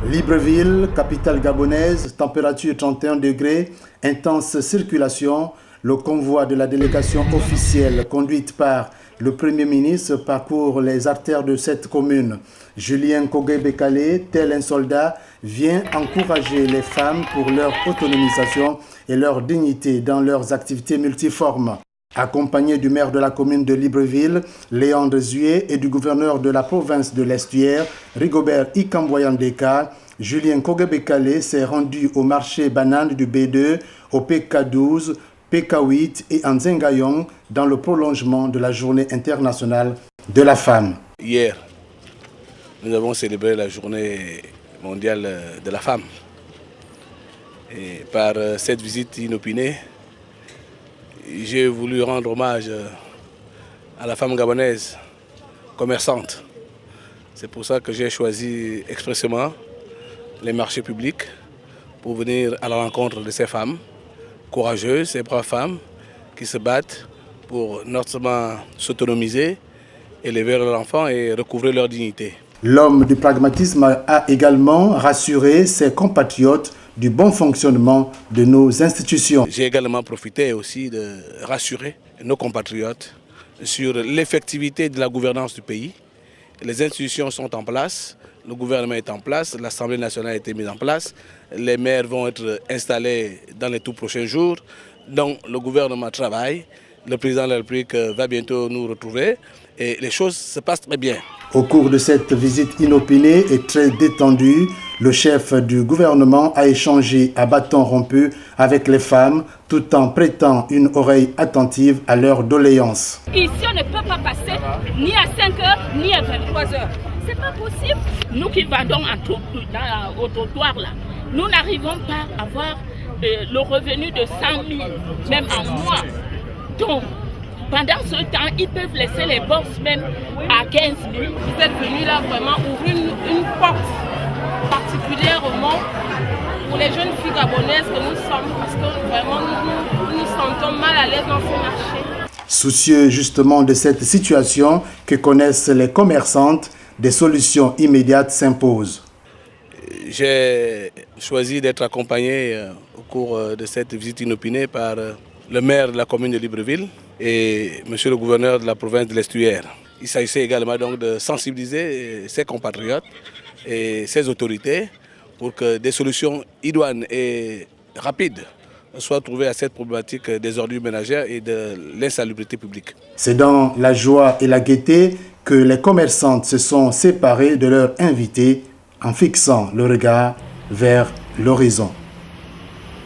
Libreville, capitale gabonaise, température 31 degrés, intense circulation. Le convoi de la délégation officielle conduite par le Premier ministre parcourt les artères de cette commune. Julien Kogué-Bekale, tel un soldat, vient encourager les femmes pour leur autonomisation et leur dignité dans leurs activités multiformes. Accompagné du maire de la commune de Libreville, Léandre Zué, et du gouverneur de la province de l'Estuaire, Rigobert Ikamboyandeka, Julien Kogué-Bekale s'est rendu au marché banane du B2, au PK12, PK8 et en Zengayong dans le prolongement de la journée internationale de la femme. Hier, nous avons célébré la journée mondiale de la femme. Et par cette visite inopinée, j'ai voulu rendre hommage à la femme gabonaise, commerçante. C'est pour ça que j'ai choisi expressément les marchés publics pour venir à la rencontre de ces femmes courageuses, ces braves femmes qui se battent pour notamment s'autonomiser, élever leurs enfants et recouvrer leur dignité. L'homme du pragmatisme a également rassuré ses compatriotes du bon fonctionnement de nos institutions. J'ai également profité aussi de rassurer nos compatriotes sur l'effectivité de la gouvernance du pays. Les institutions sont en place, le gouvernement est en place, l'Assemblée nationale a été mise en place, les maires vont être installés dans les tout prochains jours, donc le gouvernement travaille, le président de la République va bientôt nous retrouver et les choses se passent très bien. Au cours de cette visite inopinée et très détendue, le chef du gouvernement a échangé à bâton rompu avec les femmes tout en prêtant une oreille attentive à leurs doléances. Ici, on ne peut pas passer ni à 5h ni à 23h. C'est pas possible. Nous qui vendons au trottoir là, nous n'arrivons pas à avoir le revenu de 100 000, même en mois. Donc, pendant ce temps, ils peuvent laisser les bourses même à 15 000. Vous êtes venus là vraiment ouvrir une porte particulièrement pour les jeunes filles gabonaises que nous sommes, parce que vraiment nous nous sentons mal à l'aise dans ce marché. Soucieux justement de cette situation que connaissent les commerçantes, des solutions immédiates s'imposent. J'ai choisi d'être accompagné au cours de cette visite inopinée par le maire de la commune de Libreville et monsieur le gouverneur de la province de l'Estuaire. Il s'agissait également donc de sensibiliser ses compatriotes et ses autorités pour que des solutions idoines et rapides soient trouvées à cette problématique des ordures ménagères et de l'insalubrité publique. C'est dans la joie et la gaieté que les commerçantes se sont séparées de leurs invités en fixant le regard vers l'horizon.